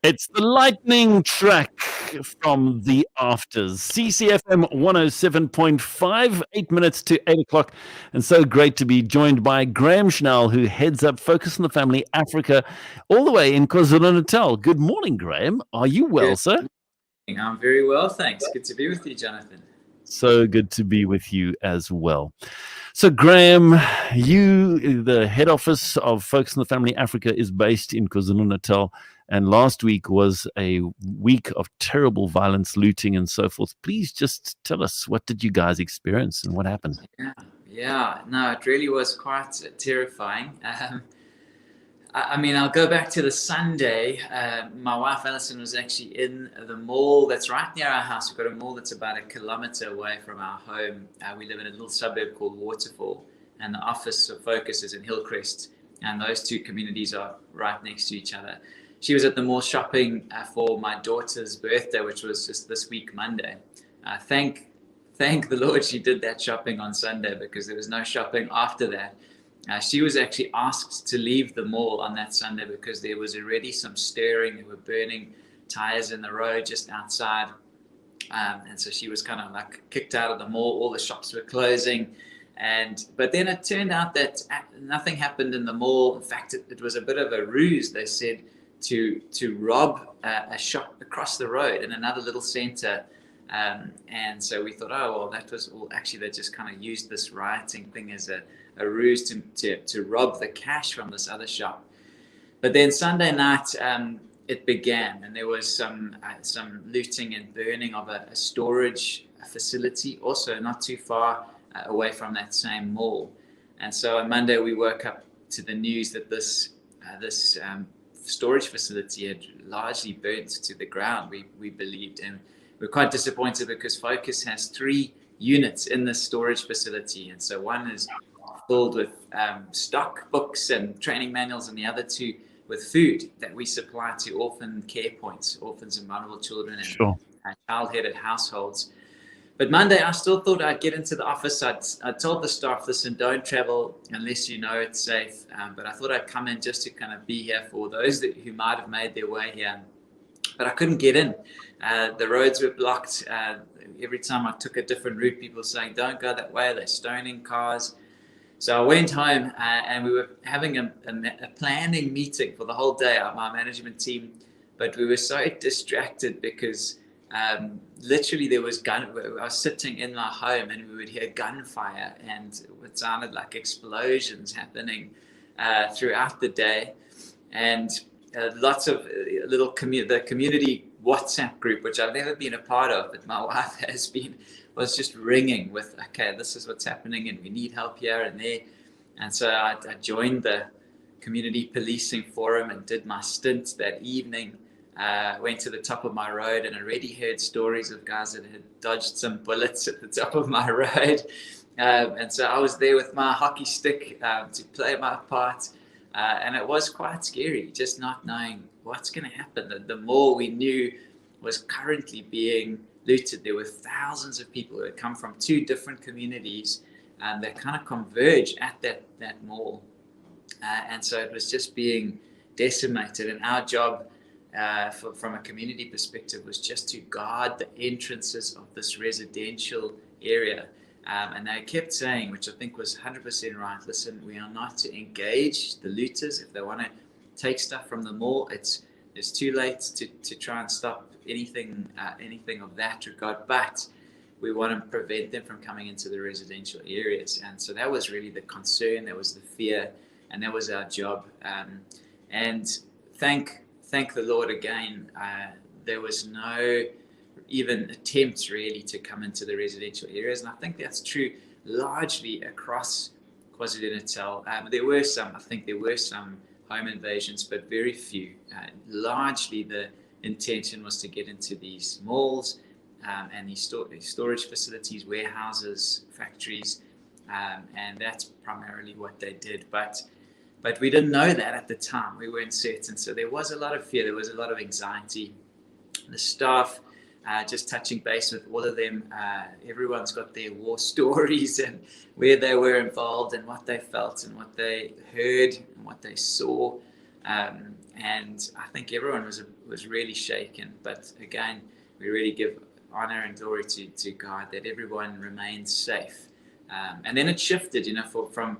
It's the lightning track from the afters. CCFM 107.5, 8 minutes to 8 o'clock. And so great to be joined by Graeme Schnell, who heads up Focus on the Family Africa, all the way in KwaZulu Natal. Good morning, Graeme. Are you well, Good sir? morning. I'm very well, thanks. Good to be with you, Jonathan. So good to be with you as well. So, Graeme, the head office of Focus on the Family Africa is based in KwaZulu Natal. And last week was a week of terrible violence, looting, and so forth. Please just tell us, what did you guys experience and what happened? Yeah, no, it really was quite terrifying. I mean, I'll go back to the Sunday. My wife Alison was actually in the mall that's right near our house. We've got a mall that's about 1 kilometer away from our home. We live in a little suburb called Waterfall, and the office of Focus is in Hillcrest, and those two communities are right next to each other. She was at the mall shopping for my daughter's birthday, which was just this week, Monday. Thank the Lord she did that shopping on Sunday, because there was no shopping after that. She was actually asked to leave the mall on that Sunday because there was already some stirring. They were burning tires in the road just outside. And so she was kind of like kicked out of the mall. All the shops were closing. But then it turned out that nothing happened in the mall. In fact, it was a bit of a ruse, they said, to rob a shop across the road in another little center. And so we thought, oh, well, that was all. Actually, they just kind of used this rioting thing as a ruse to rob the cash from this other shop. But then Sunday night, it began, and there was some looting and burning of a storage facility, also not too far away from that same mall. And so on Monday, we woke up to the news that this storage facility had largely burnt to the ground, we believed. And we're quite disappointed because Focus has 3 units in this storage facility. And so one is filled with stock books and training manuals, and the other 2 with food that we supply to orphan care points, orphans and vulnerable children, and Sure. child-headed households. But Monday, I still thought I'd get into the office. I told the staff, listen, don't travel unless you know it's safe. But I thought I'd come in just to kind of be here for those who might have made their way here. But I couldn't get in. The roads were blocked. Every time I took a different route, people were saying, don't go that way. They're stoning cars. So I went home and we were having a planning meeting for the whole day, my management team. But we were so distracted because literally there was I was sitting in my home and we would hear gunfire, and it sounded like explosions happening throughout the day. And lots of the community WhatsApp group, which I've never been a part of, but my wife has been, was just ringing with, okay, this is what's happening and we need help here and there. And so I joined the community policing forum and did my stint that evening. Went to the top of my road and already heard stories of guys that had dodged some bullets at the top of my road. And so I was there with my hockey stick to play my part. And it was quite scary, just not knowing what's going to happen. The mall we knew was currently being looted. There were thousands of people who had come from 2 different communities that kind of converge at that mall. And so it was just being decimated. And our job from a community perspective was just to guard the entrances of this residential area. And they kept saying, which I think was 100% right, listen, we are not to engage the looters. If they want to take stuff from the mall, it's too late to try and stop anything of that regard. But we want to prevent them from coming into the residential areas. And so that was really the concern, that was the fear, and that was our job. And thank the Lord again, there was no even attempts really to come into the residential areas. And I think that's true largely across KwaZulu-Natal. There were some home invasions, but very few. Largely the intention was to get into these malls and these storage facilities, warehouses, factories, and that's primarily what they did. But we didn't know that at the time. We weren't certain. So there was a lot of fear. There was a lot of anxiety. The staff, just touching base with all of them, everyone's got their war stories and where they were involved and what they felt and what they heard and what they saw. And I think everyone was really shaken. But again, we really give honor and glory to God that everyone remained safe. And then it shifted, from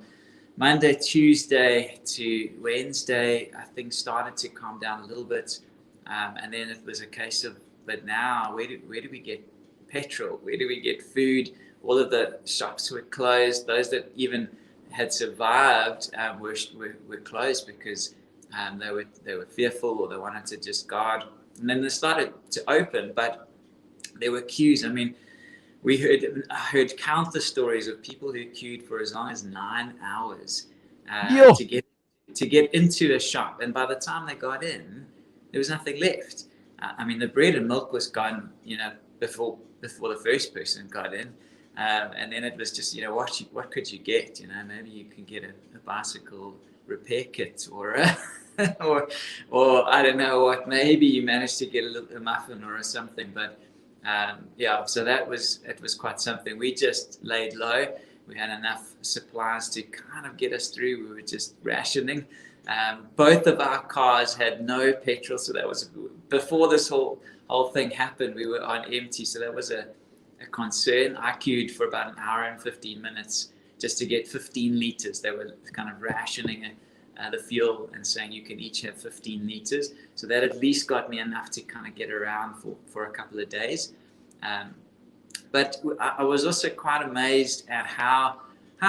Monday, Tuesday to Wednesday, I think started to calm down a little bit. And then it was a case of, but now where do we get petrol? Where do we get food? All of the shops were closed. Those that even had survived were closed because they were fearful, or they wanted to just guard. And then they started to open, but there were queues. I mean, I heard countless stories of people who queued for as long as 9 hours to get into a shop, and by the time they got in, there was nothing left. I mean, the bread and milk was gone, before the first person got in, and then it was just, what could you get? Maybe you can get a bicycle repair kit, or or I don't know what. Maybe you managed to get a muffin or something, but. So it was quite something. We just laid low. We had enough supplies to kind of get us through. We were just rationing. Both of our cars had no petrol, so that was before this whole thing happened. We were on empty, so that was a concern. I queued for about an hour and 15 minutes just to get 15 liters. They were kind of rationing the fuel and saying you can each have 15 liters. So that at least got me enough to kind of get around for a couple of days. But I was also quite amazed at how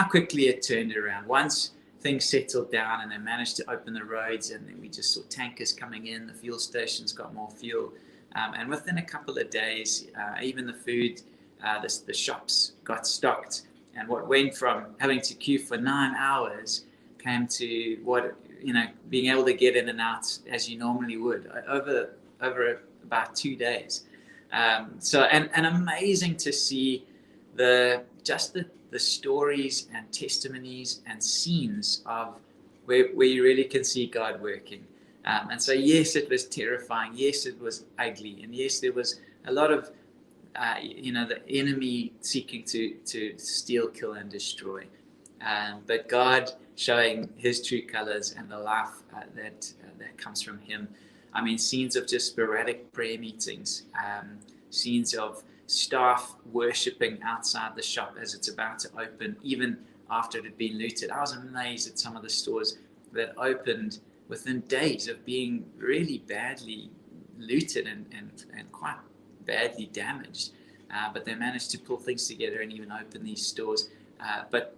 quickly it turned around. Once things settled down and they managed to open the roads, and then we just saw tankers coming in, the fuel stations got more fuel. And within a couple of days, even the food, the shops got stocked. And what went from having to queue for 9 hours came to being able to get in and out as you normally would over about 2 days. And amazing to see the stories and testimonies and scenes of where you really can see God working. And so, yes, it was terrifying. Yes, it was ugly. And yes, there was a lot of, the enemy seeking to steal, kill, and destroy. But God showing his true colors and the life that comes from him. I mean, scenes of just sporadic prayer meetings, scenes of staff worshiping outside the shop as it's about to open, even after it had been looted. I was amazed at some of the stores that opened within days of being really badly looted and quite badly damaged. But they managed to pull things together and even open these stores. But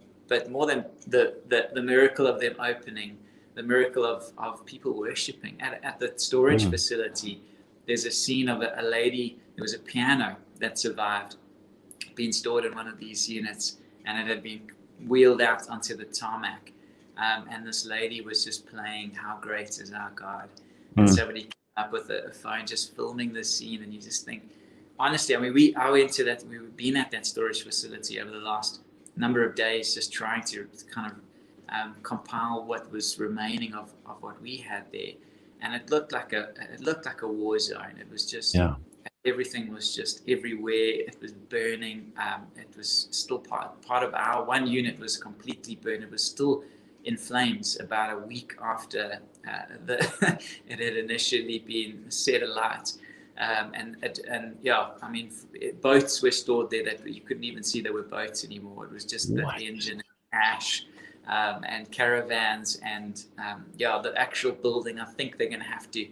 more than the miracle of them opening, the miracle of people worshiping at the storage facility. There's a scene of a lady. There was a piano that survived, being stored in one of these units, and it had been wheeled out onto the tarmac. And this lady was just playing "How Great Is Our God," and somebody came up with a phone just filming the scene, and you just think, honestly, I mean, we've been at that storage facility over the last number of days, just trying to kind of compile what was remaining of what we had there, and it looked like a war zone. It was just everything was just everywhere. It was burning. It was still part of our one unit was completely burned. It was still in flames about a week after it had initially been set alight. I mean, boats were stored there that you couldn't even see there were boats anymore. It was just the engine and ash, and caravans, and the actual building. I think they're going to have to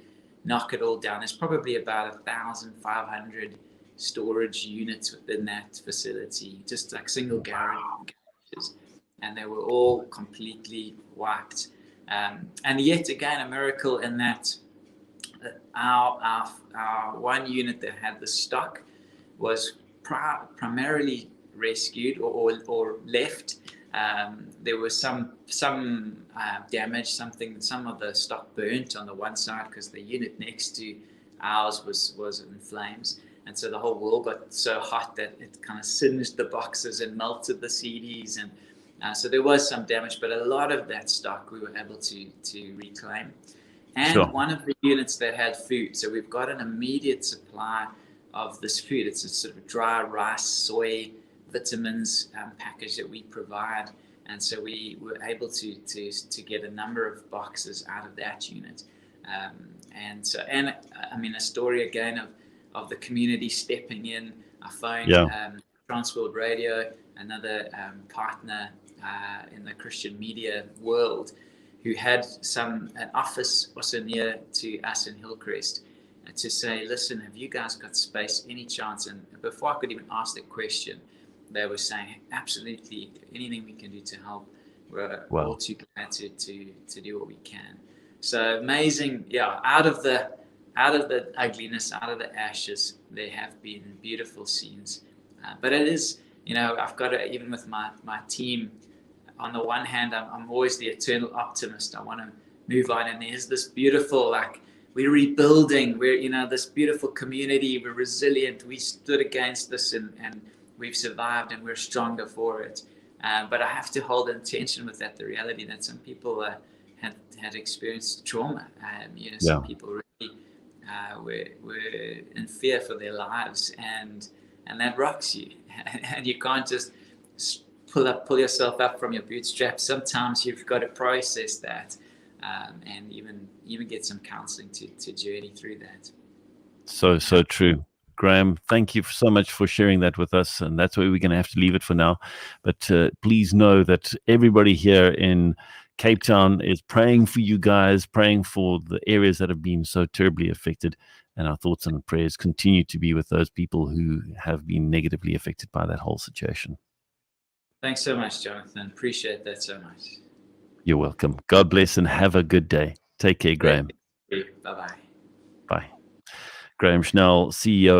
knock it all down. There's probably about 1,500 storage units within that facility, just like single garages, and they were all completely wiped. And yet again, a miracle in that our one unit that had the stock was primarily rescued or left. There was some damage, some of the stock burnt on the one side because the unit next to ours was in flames, and so the whole wall got so hot that it kind of singed the boxes and melted the CDs, and so there was some damage, but a lot of that stock we were able to reclaim. And one of the units that had food, so we've got an immediate supply of this food. It's a sort of dry rice, soy, vitamins package that we provide, And so we were able to get a number of boxes out of that unit. And I mean, a story again of the community stepping in. I phoned Transworld Radio, another partner in the Christian media world, who had an office also near to us in Hillcrest, to say, listen, have you guys got space, any chance? And before I could even ask the question, they were saying, absolutely, anything we can do to help. We're all too glad to do what we can. So amazing, out of the ugliness, out of the ashes, there have been beautiful scenes. But it is, I've got to, even with my team, on the one hand, I'm always the eternal optimist. I want to move on, and there's this beautiful, we're rebuilding, we're, this beautiful community, we're resilient, we stood against this and we've survived and we're stronger for it. But I have to hold in tension with that, the reality that some people had experienced trauma. Some people really were in fear for their lives, and that rocks you. And you can't just pull yourself up from your bootstraps. Sometimes you've got to process that, and even get some counseling to journey through that. So true. Graeme, thank you so much for sharing that with us. And that's where we're going to have to leave it for now. But please know that everybody here in Cape Town is praying for you guys, praying for the areas that have been so terribly affected. And our thoughts and prayers continue to be with those people who have been negatively affected by that whole situation. Thanks so much, Jonathan. Appreciate that so much. You're welcome. God bless and have a good day. Take care, Graeme. Bye-bye. Bye. Graeme Schnell, CEO